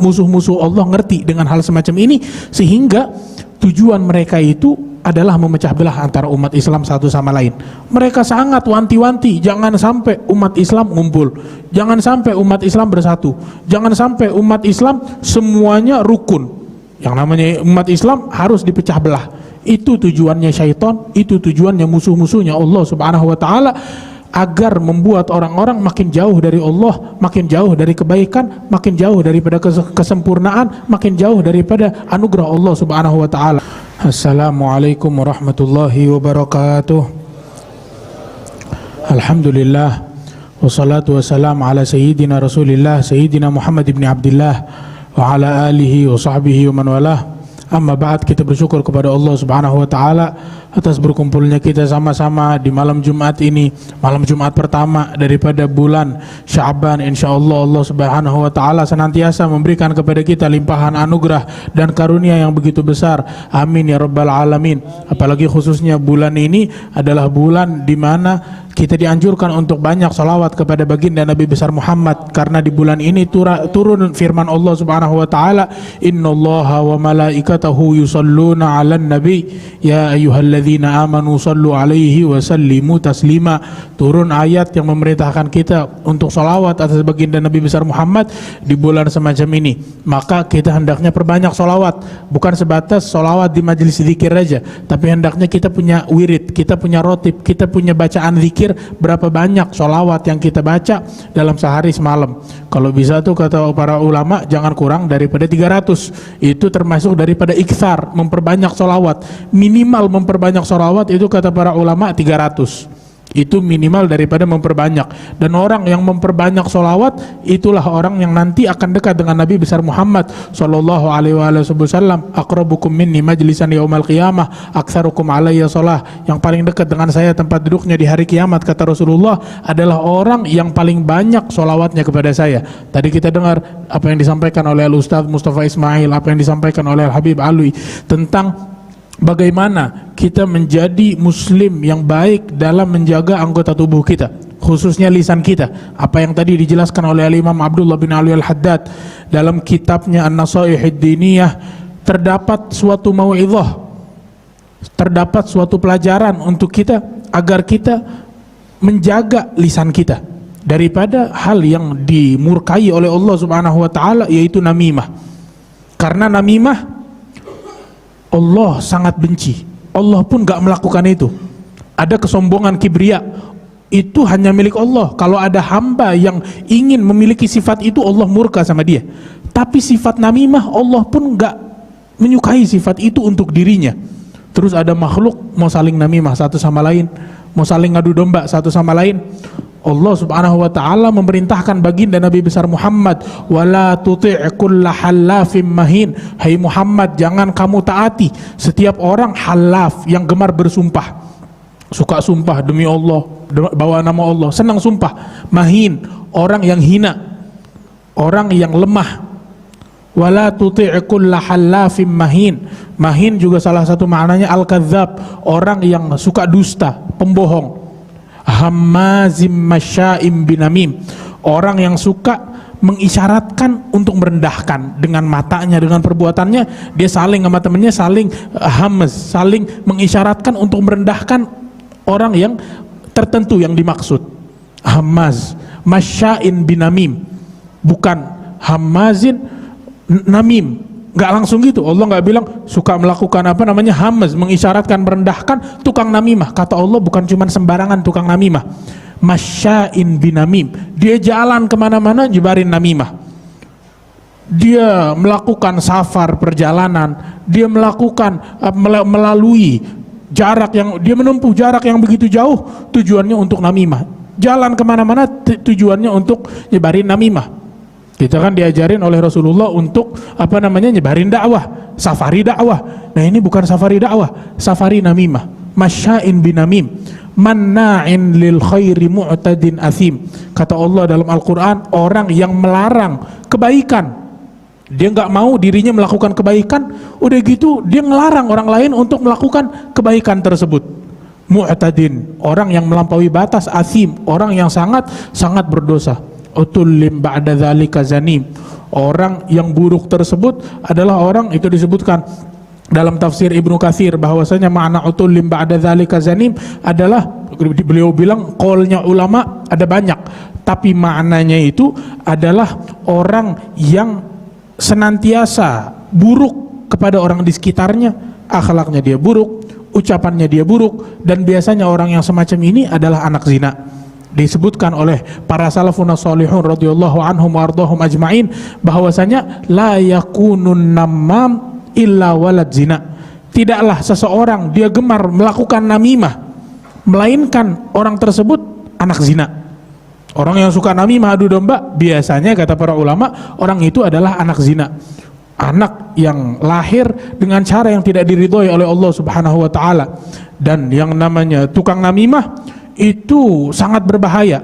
musuh-musuh Allah ngerti dengan hal semacam ini, sehingga tujuan mereka itu adalah memecah belah antara umat Islam satu sama lain. Mereka sangat wanti-wanti, jangan sampai umat Islam ngumpul, jangan sampai umat Islam bersatu, jangan sampai umat Islam semuanya rukun. Yang namanya umat Islam harus dipecah belah. Itu tujuannya syaitan, itu tujuannya musuh-musuhnya Allah Subhanahu wa taala, agar membuat orang-orang makin jauh dari Allah, makin jauh dari kebaikan, makin jauh daripada kesempurnaan, makin jauh daripada anugerah Allah Subhanahu wa taala. Assalamualaikum warahmatullahi wabarakatuh. Alhamdulillah, wassalatu wassalamu ala sayyidina Rasulillah, sayyidina Muhammad ibn Abdullah wa ala alihi wa sahbihi wa man walah. Amma ba'd, kita bersyukur kepada Allah Subhanahu wa taala atas berkumpulnya kita sama-sama di malam Jumat ini, malam Jumat pertama daripada bulan Sya'ban. Insyaallah Allah Subhanahu wa taala senantiasa memberikan kepada kita limpahan anugerah dan karunia yang begitu besar. Amin ya rabbal alamin. Apalagi khususnya bulan ini adalah bulan di mana kita dianjurkan untuk banyak salawat kepada baginda Nabi besar Muhammad, karena di bulan ini turun firman Allah Subhanahu wa taala, innallaha wa malaikatahu yusalluna 'alan nabi ya ayyuhalladzina amanu sallu 'alaihi wa sallimu taslima. Turun ayat yang memerintahkan kita untuk salawat atas baginda Nabi besar Muhammad di bulan semacam ini. Maka kita hendaknya perbanyak salawat, bukan sebatas salawat di majelis zikir aja, tapi hendaknya kita punya wirid, kita punya rotib, kita punya bacaan zikir. Berapa banyak sholawat yang kita baca dalam sehari semalam. Kalau bisa tuh kata para ulama jangan kurang daripada 300. Itu termasuk daripada iktsar, memperbanyak sholawat. Minimal memperbanyak sholawat itu kata para ulama 300. Itu minimal daripada memperbanyak. Dan orang yang memperbanyak sholawat itulah orang yang nanti akan dekat dengan Nabi besar Muhammad sallallahu alaihi wasallam. Aqrabukum minni majlisan yaumal qiyamah aktsarukum alayya shalah. Yang paling dekat dengan saya tempat duduknya di hari kiamat, kata Rasulullah, adalah orang yang paling banyak sholawatnya kepada saya. Tadi kita dengar apa yang disampaikan oleh Al-Ustaz Mustafa Ismail, apa yang disampaikan oleh Al-Habib Alwi tentang bagaimana kita menjadi muslim yang baik dalam menjaga anggota tubuh kita, khususnya lisan kita. Apa yang tadi dijelaskan oleh Imam Abdullah bin Ali Al-Haddad dalam kitabnya An-Nasaihid Diniyah, terdapat suatu mau'izah, terdapat suatu pelajaran untuk kita agar kita menjaga lisan kita daripada hal yang dimurkai oleh Allah Subhanahu wa taala, yaitu namimah. Karena namimah Allah sangat benci. Allah pun gak melakukan itu. Ada kesombongan kibria, itu hanya milik Allah. Kalau ada hamba yang ingin memiliki sifat itu, Allah murka sama dia. Tapi sifat namimah Allah pun gak menyukai sifat itu untuk dirinya. Terus ada makhluk mau saling namimah satu sama lain, mau saling ngadu domba satu sama lain. Allah Subhanahu wa taala memerintahkan baginda Nabi besar Muhammad, wala tuti' kulla halafim mahin. Hai Muhammad, jangan kamu taati setiap orang halaf yang gemar bersumpah, suka sumpah demi Allah, bawa nama Allah, senang sumpah. Mahin, orang yang hina, orang yang lemah. Wala tuti' kulla halafim mahin. Mahin juga salah satu maknanya al-kadzab, orang yang suka dusta, pembohong. Hammazim masya'im binamim, orang yang suka mengisyaratkan untuk merendahkan dengan matanya, dengan perbuatannya. Dia saling sama temannya, saling hamaz, saling mengisyaratkan untuk merendahkan orang yang tertentu yang dimaksud. Hammaz, masya'in binamim, bukan hammazin namim. Gak langsung gitu, Allah gak bilang suka melakukan apa namanya hamaz, mengisyaratkan merendahkan tukang namimah. Kata Allah bukan cuma sembarangan tukang namimah, masya'in binamim, dia jalan kemana-mana nyebarin namimah. Dia melakukan safar perjalanan, dia melakukan melalui jarak yang dia menempuh jarak yang begitu jauh, tujuannya untuk namimah. Jalan kemana-mana tujuannya untuk nyebarin namimah. Kita kan diajarin oleh Rasulullah untuk apa namanya nyebarin dakwah, safari dakwah. Nah ini bukan safari dakwah, safari namimah. Masya'in binamim, manna'in lil khairi mu'tadin athim. Kata Allah dalam Al-Quran, orang yang melarang kebaikan, dia nggak mau dirinya melakukan kebaikan, udah gitu dia ngelarang orang lain untuk melakukan kebaikan tersebut. Mu'tadin, orang yang melampaui batas, athim, orang yang sangat berdosa. utullim ba'da dzalika zanim. Orang yang buruk tersebut adalah orang, itu disebutkan dalam tafsir Ibnu Katsir bahwasanya makna utullim ba'da dzalika zanim adalah, beliau bilang qaulnya ulama ada banyak, tapi maknanya itu adalah orang yang senantiasa buruk kepada orang di sekitarnya, akhlaknya dia buruk, ucapannya dia buruk, dan biasanya orang yang semacam ini adalah anak zina. Disebutkan oleh para salafun shalihun radhiyallahu anhum wa ardhahum ajmain bahwasanya la yakunun namam illa walad zina. Tidaklah seseorang dia gemar melakukan namimah melainkan orang tersebut anak zina. Orang yang suka namimah, adu domba, biasanya kata para ulama orang itu adalah anak zina. Anak yang lahir dengan cara yang tidak diridhoi oleh Allah Subhanahu wa taala. Dan yang namanya tukang namimah itu sangat berbahaya.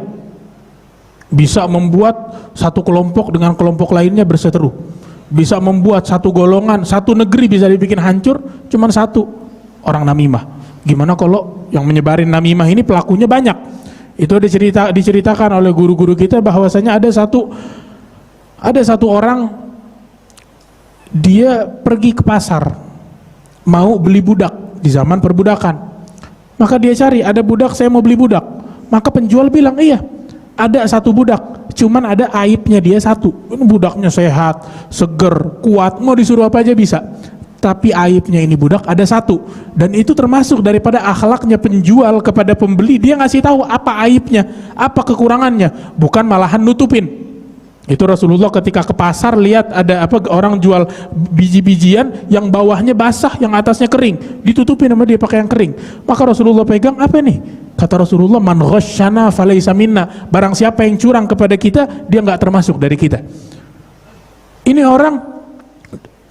Bisa membuat satu kelompok dengan kelompok lainnya berseteru. Bisa membuat satu golongan, satu negeri bisa dibikin hancur cuman satu orang namimah. Gimana kalau yang menyebarin namimah ini pelakunya banyak? Itu diceritakan oleh guru-guru kita bahwasanya ada satu orang, dia pergi ke pasar mau beli budak di zaman perbudakan. Maka dia cari, ada budak, saya mau beli budak. Maka penjual bilang, iya ada satu budak, cuman ada aibnya dia satu. Ini budaknya sehat, seger, kuat, mau disuruh apa aja bisa. Tapi aibnya ini budak ada satu, dan itu termasuk daripada akhlaknya penjual kepada pembeli. Dia ngasih tahu apa aibnya, apa kekurangannya, bukan malahan nutupin. Itu Rasulullah ketika ke pasar lihat ada orang jual biji-bijian yang bawahnya basah, yang atasnya kering, ditutupin sama dia pakai yang kering. Maka Rasulullah pegang, apa nih? Kata Rasulullah, man ghasyana falaysa minna. Barang siapa yang curang kepada kita, dia nggak termasuk dari kita. Ini orang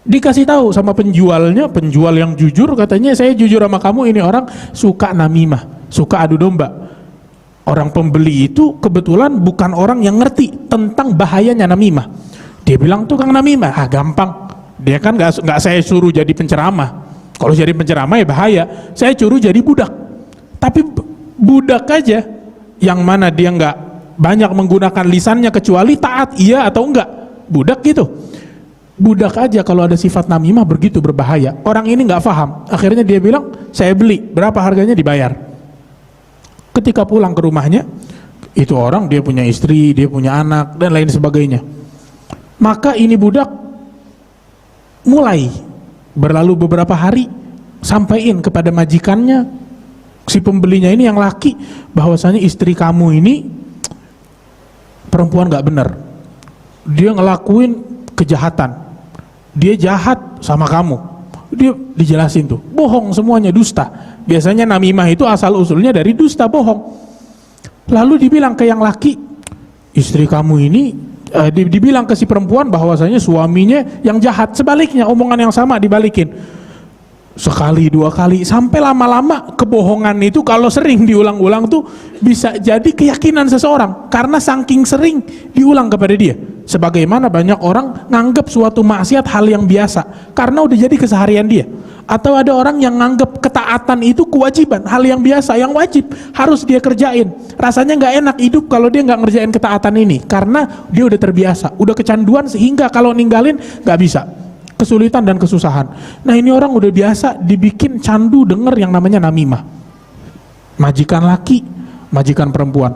dikasih tahu sama penjualnya, penjual yang jujur, katanya saya jujur sama kamu, ini orang suka namimah, suka adu domba. Orang pembeli itu kebetulan bukan orang yang ngerti tentang bahayanya namimah. Dia bilang tukang namimah, gampang. Dia kan nggak saya suruh jadi penceramah. Kalau jadi penceramah ya bahaya. Saya suruh jadi budak. Tapi budak aja, yang mana dia nggak banyak menggunakan lisannya kecuali taat iya atau enggak. Budak gitu. Budak aja kalau ada sifat namimah begitu berbahaya. Orang ini nggak paham. Akhirnya dia bilang, saya beli. Berapa harganya? Dibayar. Ketika pulang ke rumahnya, itu orang dia punya istri, dia punya anak dan lain sebagainya. Maka ini budak mulai berlalu beberapa hari, sampaikan kepada majikannya, si pembelinya ini yang laki, bahwasanya istri kamu ini perempuan gak benar. Dia ngelakuin kejahatan, dia jahat sama kamu. Dia dijelasin tuh, bohong semuanya, dusta. Biasanya namimah itu asal usulnya dari dusta, bohong. Lalu dibilang ke yang laki, istri kamu ini dibilang ke si perempuan bahwasanya suaminya yang jahat. Sebaliknya omongan yang sama dibalikin. Sekali, dua kali, sampai lama-lama kebohongan itu kalau sering diulang-ulang tuh bisa jadi keyakinan seseorang karena saking sering diulang kepada dia. Sebagaimana banyak orang nganggap suatu maksiat hal yang biasa karena udah jadi keseharian dia. Atau ada orang yang nganggap ketaatan itu kewajiban, hal yang biasa, yang wajib harus dia kerjain. Rasanya nggak enak hidup kalau dia nggak ngerjain ketaatan ini karena dia udah terbiasa, udah kecanduan sehingga kalau ninggalin nggak bisa. Kesulitan dan kesusahan. Nah ini orang udah biasa dibikin candu denger yang namanya namimah. Majikan laki, majikan perempuan.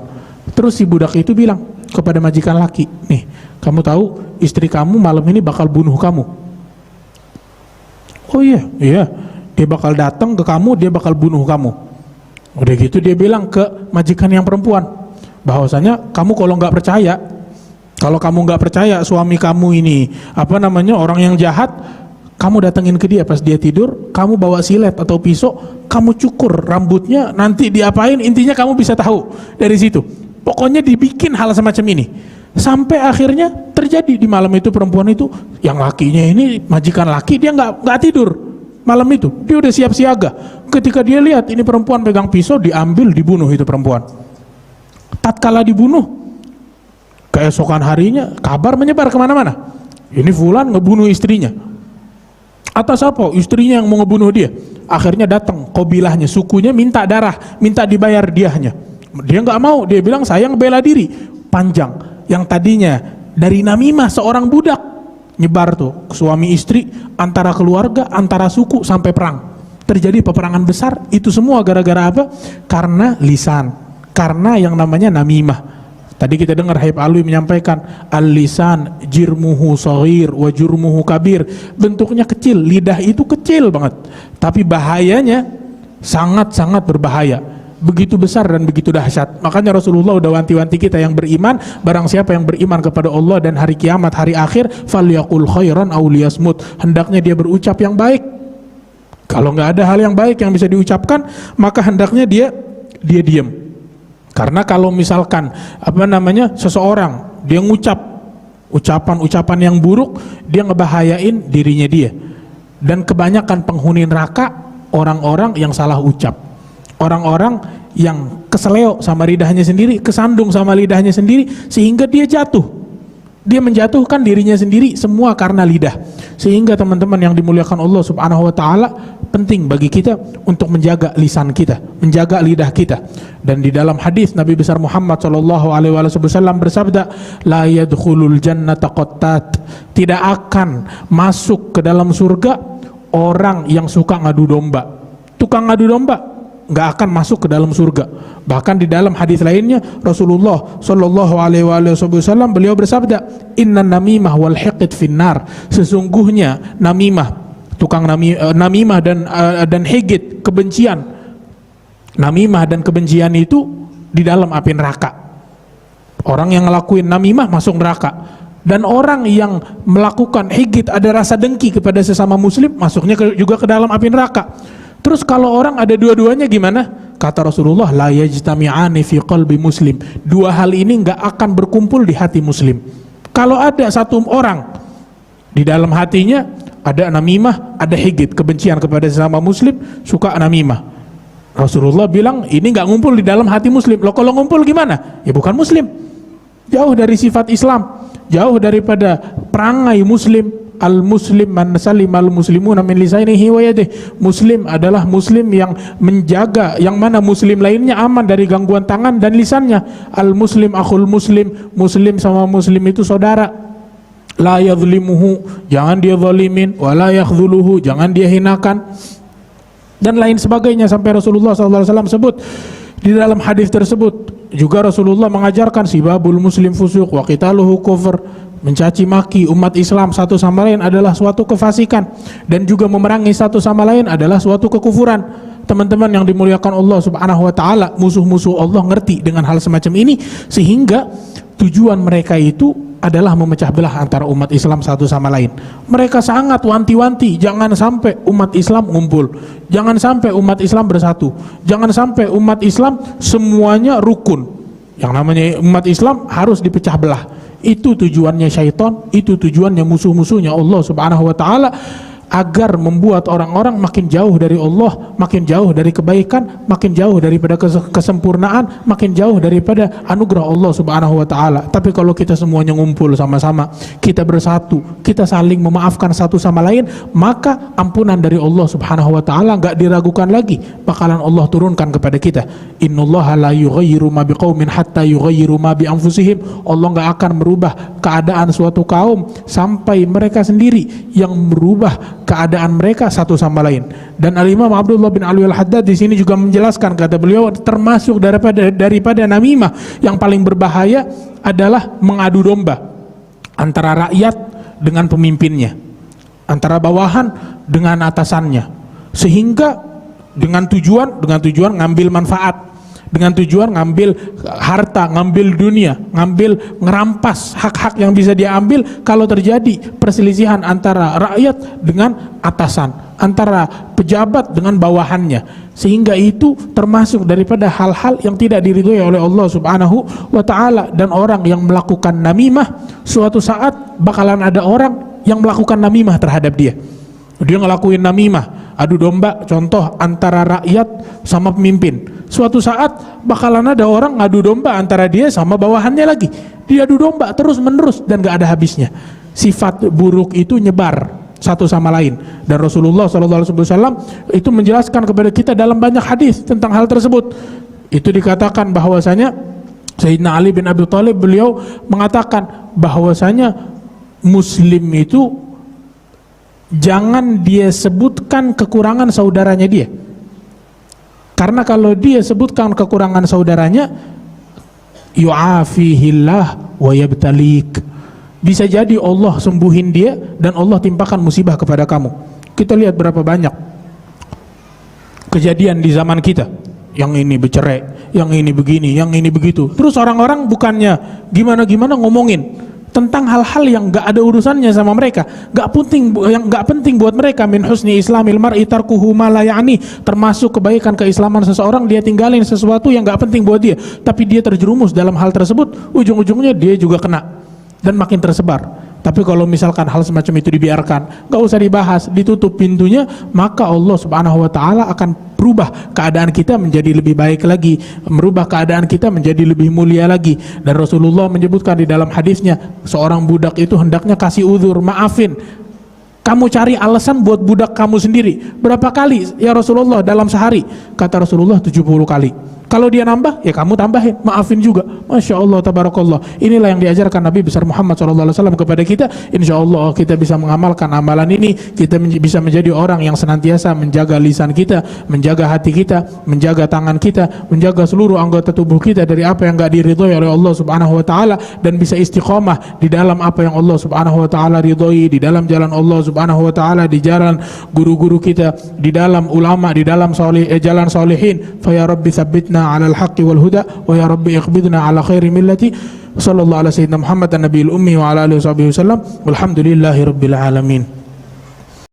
Terus si budak itu bilang kepada majikan laki, nih kamu tahu istri kamu malam ini bakal bunuh kamu. Oh iya, dia bakal datang ke kamu, dia bakal bunuh kamu. Udah gitu dia bilang ke majikan yang perempuan, bahwasanya kamu kalau nggak percaya, kalau kamu nggak percaya suami kamu ini orang yang jahat, kamu datengin ke dia pas dia tidur, kamu bawa silet atau pisau, kamu cukur rambutnya, nanti diapain, intinya kamu bisa tahu dari situ. Pokoknya dibikin hal semacam ini. Sampai akhirnya terjadi di malam itu perempuan itu, yang lakinya ini majikan laki, dia nggak tidur malam itu, dia udah siap siaga. Ketika dia lihat ini perempuan pegang pisau, diambil, dibunuh itu perempuan. Tatkala dibunuh, keesokan harinya kabar menyebar kemana-mana, ini fulan ngebunuh istrinya. Atas apa? Istrinya yang mau ngebunuh dia. Akhirnya datang qabilahnya, sukunya minta darah, minta dibayar diahnya. Dia nggak mau, dia bilang saya ngebela diri. Panjang. yang tadinya dari namimah seorang budak, nyebar tuh suami istri, antara keluarga, antara suku, sampai perang. Terjadi peperangan besar. Itu semua gara-gara apa? Karena lisan, karena yang namanya namimah. Tadi kita dengar Habib Alwi menyampaikan, al-lisan jirmuhu shaghir wa jurmuhu kabir. Bentuknya kecil, lidah itu kecil banget, tapi bahayanya sangat-sangat berbahaya, begitu besar dan begitu dahsyat. Makanya Rasulullah udah wanti-wanti kita yang beriman, barang siapa yang beriman kepada Allah dan hari kiamat, hari akhir, falyaqul khairan aw liyasmut, hendaknya dia berucap yang baik. Kalau nggak ada hal yang baik yang bisa diucapkan, maka hendaknya dia diam. Karena kalau misalkan seseorang dia ngucap ucapan-ucapan yang buruk, dia ngebahayain dirinya dia. Dan kebanyakan penghuni neraka orang-orang yang salah ucap, orang-orang yang keseleo sama lidahnya sendiri, kesandung sama lidahnya sendiri, sehingga dia jatuh. Dia menjatuhkan dirinya sendiri, semua karena lidah. Sehingga teman-teman yang dimuliakan Allah Subhanahu wa taala, penting bagi kita untuk menjaga lisan kita, menjaga lidah kita. Dan di dalam hadis Nabi besar Muhammad sallallahu alaihi wasallam bersabda, la yadkhulul jannata qattat, tidak akan masuk ke dalam surga orang yang suka ngadu domba. Tukang ngadu domba nggak akan masuk ke dalam surga. Bahkan di dalam hadis lainnya Rasulullah sallallahu alaihi wasallam beliau bersabda, innan namimah wal hiqd finnar, sesungguhnya namimah, tukang namimah dan higit, kebencian, namimah dan kebencian itu di dalam api neraka. Orang yang ngelakuin namimah masuk neraka, dan orang yang melakukan higit, ada rasa dengki kepada sesama muslim, masuknya juga ke dalam api neraka. Terus kalau orang ada dua-duanya gimana? Kata Rasulullah, la yajtami'ani fi qalbi muslim, dua hal ini nggak akan berkumpul di hati muslim. Kalau ada satu orang di dalam hatinya ada namimah, ada higit, kebencian kepada sesama muslim, suka namimah, Rasulullah bilang ini nggak ngumpul di dalam hati muslim. Loh, kalau ngumpul gimana? Ya bukan muslim, jauh dari sifat Islam, jauh daripada perangai muslim. Al-muslim man salimal muslimuna min lisanihi wa yadihi. Muslim adalah muslim yang menjaga, yang mana muslim lainnya aman dari gangguan tangan dan lisannya. Al-muslim akhul muslim, muslim sama muslim itu saudara. La yadhlimuhu, jangan dia zalimin, wa la yakhdhuluhu, jangan dia hinakan, dan lain sebagainya. Sampai Rasulullah SAW sebut di dalam hadis tersebut juga, Rasulullah mengajarkan sibabul muslim fusuq wa qitaluhu kufur, mencaci maki umat Islam satu sama lain adalah suatu kefasikan, dan juga memerangi satu sama lain adalah suatu kekufuran. Teman-teman yang dimuliakan Allah Subhanahu wa taala, musuh-musuh Allah ngerti dengan hal semacam ini, sehingga tujuan mereka itu adalah memecah belah antara umat Islam satu sama lain. Mereka sangat wanti-wanti, jangan sampai umat Islam ngumpul, jangan sampai umat Islam bersatu, jangan sampai umat Islam semuanya rukun. Yang namanya umat Islam harus dipecah belah. Itu tujuannya syaitan, itu tujuannya musuh-musuhnya Allah Subhanahu wa taala, agar membuat orang-orang makin jauh dari Allah, makin jauh dari kebaikan, makin jauh daripada kesempurnaan, makin jauh daripada anugerah Allah Subhanahu wa taala. Tapi kalau kita semuanya ngumpul sama-sama, kita bersatu, kita saling memaafkan satu sama lain, maka ampunan dari Allah Subhanahu wa taala enggak diragukan lagi, bakalan Allah turunkan kepada kita. Innallaha la yughayyiru ma biqaumin hatta yughayyiru ma bi anfusihim. Allah enggak akan merubah keadaan suatu kaum sampai mereka sendiri yang merubah keadaan mereka satu sama lain. Dan Al-Imam Abdullah bin Alwi Al-Haddad di sini juga menjelaskan, kata beliau, termasuk daripada namimah yang paling berbahaya adalah mengadu domba antara rakyat dengan pemimpinnya, antara bawahan dengan atasannya, sehingga dengan tujuan ngambil manfaat, dengan tujuan ngambil harta, ngambil dunia, ngerampas hak-hak yang bisa dia ambil. Kalau terjadi perselisihan antara rakyat dengan atasan, antara pejabat dengan bawahannya, sehingga itu termasuk daripada hal-hal yang tidak diridhoi oleh Allah Subhanahu wa taala. Dan orang yang melakukan namimah, suatu saat bakalan ada orang yang melakukan namimah terhadap dia. Dia ngelakuin namimah, adu domba, contoh antara rakyat sama pemimpin. Suatu saat bakalan ada orang ngadu domba antara dia sama bawahannya lagi. Dia adu domba terus menerus dan gak ada habisnya. Sifat buruk itu nyebar satu sama lain. Dan Rasulullah SAW itu menjelaskan kepada kita dalam banyak hadis tentang hal tersebut. Itu dikatakan bahwasanya Sayyidina Ali bin Abi Thalib, beliau mengatakan bahwasanya muslim itu jangan dia sebutkan kekurangan saudaranya dia, karena kalau dia sebutkan kekurangan saudaranya, yu'afihillah wa yabtalik, bisa jadi Allah sembuhin dia dan Allah timpakan musibah kepada kamu. Kita lihat berapa banyak kejadian di zaman kita, yang ini bercerai, yang ini begini, yang ini begitu. Terus orang-orang bukannya gimana-gimana ngomongin tentang hal-hal yang gak ada urusannya sama mereka, yang gak penting buat mereka. Min husni islamil mar'i tarkuhu ma la ya'ni, termasuk kebaikan keislaman seseorang dia tinggalin sesuatu yang gak penting buat dia, tapi dia terjerumus dalam hal tersebut, ujung-ujungnya dia juga kena dan makin tersebar. Tapi kalau misalkan hal semacam itu dibiarkan, gak usah dibahas, ditutup pintunya, maka Allah subhanahu wa ta'ala akan berubah keadaan kita menjadi lebih baik lagi, merubah keadaan kita menjadi lebih mulia lagi. Dan Rasulullah menyebutkan di dalam hadisnya, seorang budak itu hendaknya kasih uzur, maafin. Kamu cari alasan buat budak kamu sendiri. Berapa kali ya Rasulullah dalam sehari? Kata Rasulullah 70 kali. Kalau dia nambah, ya kamu tambahin, maafin juga. Masya Allah, tabarakallah. Inilah yang diajarkan Nabi besar Muhammad SAW kepada kita. Insya Allah kita bisa mengamalkan amalan ini. Kita bisa menjadi orang yang senantiasa menjaga lisan kita, menjaga hati kita, menjaga tangan kita, menjaga seluruh anggota tubuh kita dari apa yang gak diridhoi oleh Allah Subhanahu Wa Taala, dan bisa istiqomah di dalam apa yang Allah Subhanahu Wa Taala ridhoi, di dalam jalan Allah Subhanahu Wa Taala, di jalan guru-guru kita, di dalam ulama, di dalam jalan solihin. Fa ya Rabbi tsabbitna ala al-haqqi wal huda wa ya Rabbi iqbidna ala khairi millati. Sallallahu ala sayyidina Muhammad an nabiyil ummi wa ala alihi wa sahbihi wasallam. Walhamdulillahi rabbil alamin.